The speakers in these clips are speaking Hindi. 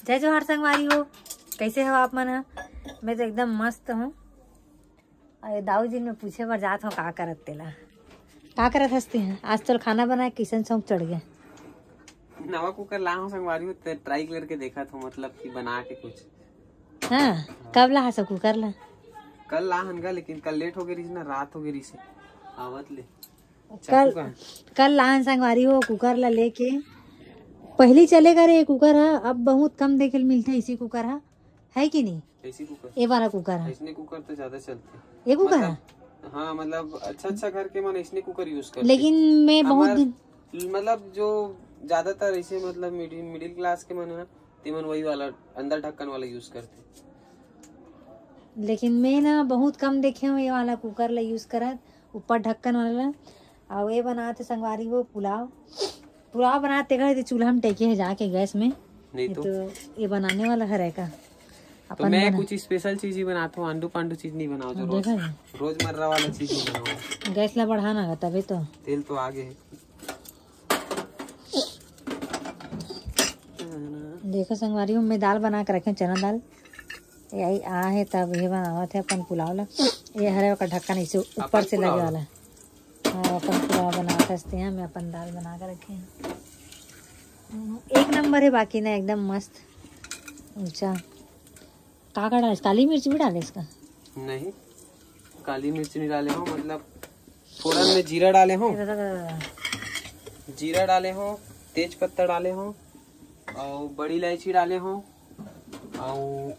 जय जोहार संगवारी हो, कैसे हो आप मन? मैं तो एकदम मस्त हूँ। और दाऊ जी में पूछे बर जात हूँ का करत तेला, का करत हंसते हैं? आज तो खाना बनाए किशन शौक चढ़ गया। नवा कुकर ला हूँ संगवारी हो, ट्राई करके देखा था, मतलब कि बना के कुछ। हाँ, कब ला सब कुकर ला? कल ला हनगा, लेकिन कल लेट हो गई ना, रात हो गई से आवत ले। कल लाहन संगवारी हो कुकर ला लेके पहली चलेगा रे कुकर है। अब बहुत कम देखे मिलते इसी कुकर है कि नहीं? ऐसी कुकर, ये वाला कुकर है। ऐसने कुकर तो ज्यादा चलते। ये कुकर मतलब, है हाँ मतलब अच्छा घर के मन ऐसने कुकर यूज करते। लेकिन मैं बहुत दिन मतलब जो ज्यादातर ऐसे मतलब मिडिल क्लास के मन है ना, तेमन वही वाला अंदर ढक्कन वाला यूज करते। लेकिन मैं ना बहुत कम देखे हूँ ये वाला कुकर ला यूज करत, ऊपर ढक्कन वाला। और ये बनाते संगवारी हो पुलाव बनाते गए चूल्हा में टेके है जाके गैस में, नहीं तो ये बनाने वाला है का तो मैं कुछ स्पेशल चीज ही बनाता हूँ, आंडू पांडू चीज नहीं बनाओ जो रोजमर्रा वाला चीज नहीं बनाओ। गैस ला बढ़ाना है तभी तो। तेल तो आगे है। देखो संगवारी मैं दाल बना के रखे, चना दाल यही आ है, तब ये बनावा थे अपन पुलाव ला। ये हरे का ढक्कन इसे ऊपर से लगे वाला। हाँ, अपन पुलाव बना सकते हैं। मैं अपन दाल बना कर रखे हैं, एक नंबर है। बाकी ना एकदम मस्त ऊंचा। का डाले? काली मिर्च भी डाले इसका? नहीं, काली मिर्च नहीं डाले हो, मतलब थोड़ा में जीरा डाले हो, तेज पत्ता डाले हो, और बड़ी इलायची डाले हो, और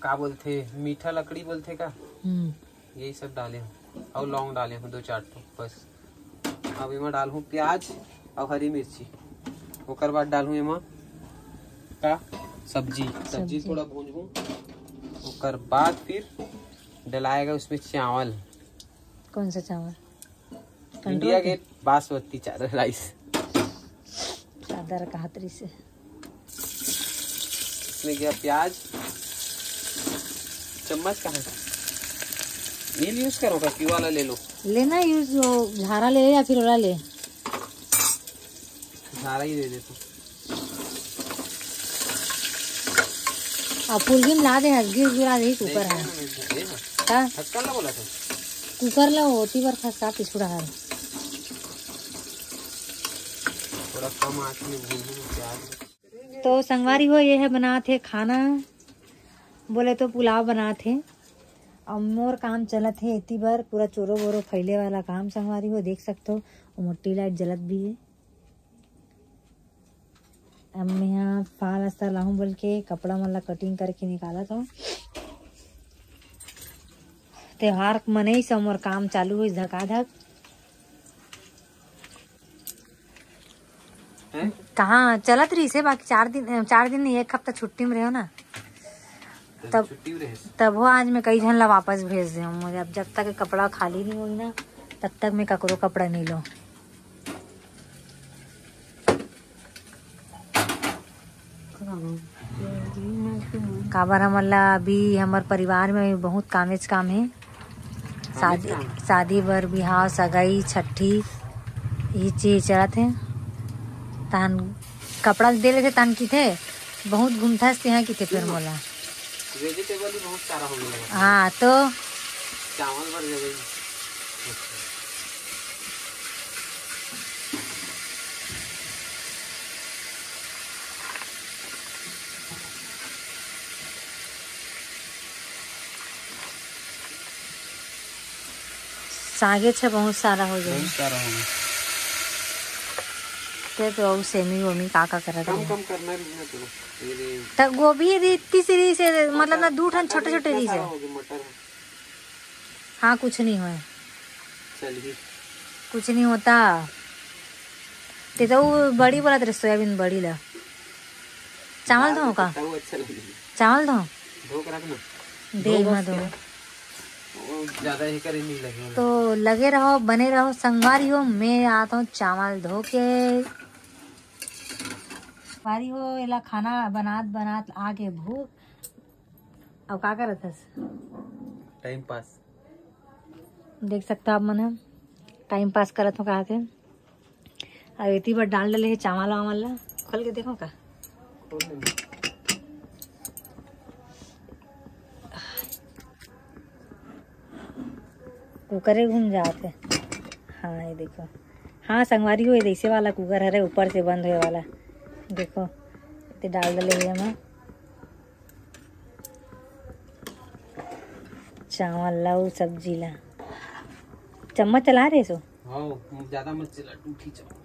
का बोलते मीठा लकड़ी बोलते का, यही सब डाले हो, और लौंग डाले हो 2-4 तो बस। अब इमा डाल हूँ प्याज और हरी मिर्ची, ओकर बाद डाल हूँ इमा का सब्जी थोड़ा भूंजूं, ओकर बाद फिर डलाएगा उसमें चावल। कौन सा चावल? इंडिया गेट बासमती चावल राइस, चादर का हाथरी से। इसमें गया प्याज, चम्मच कहाँ? नील यूज करो का क्यू वाला ले लो? लेना यूज झारा ले या फिर वाला ले? झारा ही ले तो। अब पुलगिन ला दे, गिर गिरा दे। कुकर है का ढक्कन ला बोला था, कुकर ला होती बार खसा पिछड़ा है। थोड़ा कम आंच में भूनूं प्याज। तो संगवारी हो ये है बनाते खाना, बोले तो पुलाव बनाते। और मोर काम चलत है इतनी बार, पूरा चोरो बोरो फैले वाला काम संगवारी हो, देख सकते हो। मोटी लाइट जलत भी है। अब मैं यहाँ फाल अस्तर लाहूं बोल के कपड़ा मतलब कटिंग करके निकाला था। त्योहार मने से मोर काम चालू हुई धकाधक। कहाँ चलत रही से, बाकी 4 दिन नहीं, 1 हफ्ता छुट्टी में रहो ना, तब वो आज मैं कई जन ला वापस भेज दे। मुझे अब जब तक कपड़ा खाली नहीं हुई ना, तब तक मैं ककरो कपड़ा नहीं लो। काबर हमला अभी हमार परिवार में बहुत काम है। शादी बर बिहाव सगाई छठी ये चीज चलत है। तान कपड़ा दे लेते तान की थे बहुत घूमता हैं कि थे फिर मोला वेजिटेबल भी बहुत सारा हो गया। हाँ तो चावल भर गए। सागे छे बहुत सारा हो गया। तो सेमी वोमी का करत कम करना भी है तो गोभी इतनी सी से, मतलब ना 2 ठन छोटे री से। हाँ कुछ नहीं हुआ, कुछ नहीं होता। तो बड़ी बोला तेरे सोयाबीन बड़ी ला। चावल दो का? चावल दो दे में दो ज्यादा ही करे नहीं लगे तो लगे रहो, बने रहो संगवारी हो। मैं आता हूँ चावल धो के। संगवारी हो एला खाना बनात आगे भूख। अब का करत हस? Time pass. देख सकते हो आप मन टाइम पास करत हो कहा के। अब इतनी बार डाल डले है चावल वावल ला। खोल के देखो का कुकरे घूम जाते। हाँ ये देखो, हाँ संगवारी हो, ये ऐसे वाला कुकर हरे ऊपर से बंद होए वाला। देखो इतने डाल डले हुए मैं चावल लाऊ सब्जी ला। चम्मच चला रहे सो? हाँ ज्यादा मत चला, टूटी चावल।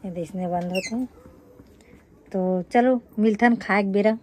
ये देखने बंद होते। तो चलो मिलथन खाए बेरा।